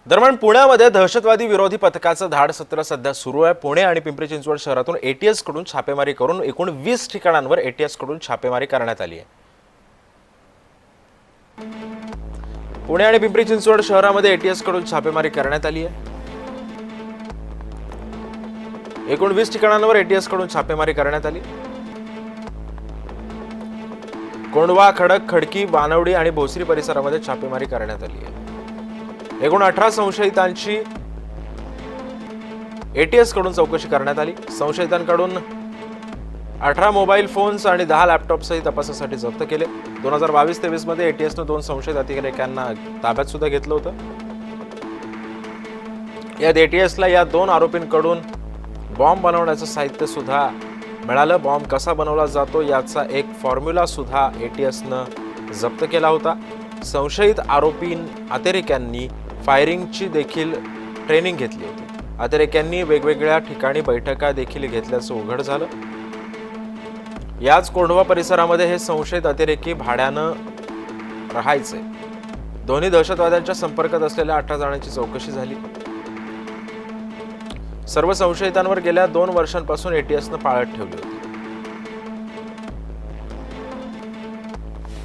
दरम्यान पुण्यामध्ये दहशतवादी विरोधी पथकाचं धाड सत्र सध्या सुरू आहे। पुणे आणि पिंपरी चिंचवड शहरातून एटीएस कडून छापेमारी करून एकूण 20 ठिकाणांवर एटीएस कडून छापेमारी करण्यात आली आहे। पुणे आणि पिंपरी चिंचवड शहरामध्ये एटीएस कडून छापेमारी करण्यात आली आहे। एकूण 20 ठिकाणांवर एटीएस कडून छापेमारी करण्यात आली। कोंढवा, खडक, खडकी, वानवडी आणि भोसरी परिसरामध्ये छापेमारी करण्यात आली आहे। एकूण 18 संशयितांची एटीएस कडून चौकशी करण्यात आली। संशयितांकडून 18 मोबाईल फोन्स आणि 10 लॅपटॉप्सही तपासासाठी जप्त केले। 2022-23 मध्ये एटीएसने 2 संशयित अधिकाऱ्यांना ताब्यात सुद्धा घेतलं होतं। यात एटीएसला या 2 आरोपींकडून बॉम्ब बनवण्याचं साहित्य सुद्धा मिळालं। बॉम्ब कसा बनवला जातो याचा एक फॉर्म्युला सुद्धा एटीएसनं जप्त केला होता। संशयित अतिरेक्यांनी फायरिंगची देखील ट्रेनिंग घेतली होती। अतिरेक्यांनी वेगवेगळ्या ठिकाणी बैठका देखील घेतल्याचं उघड झालं। याच कोंढवा परिसरामध्ये हे संशयित अतिरेकी भाड्यानं राहायचे। दोन्ही दहशतवाद्यांच्या संपर्कात असलेल्या 18 जणांची चौकशी झाली। सर्व संशयितांवर गेल्या 2 वर्षांपासून एटीएसनं पाळत ठेवली होती।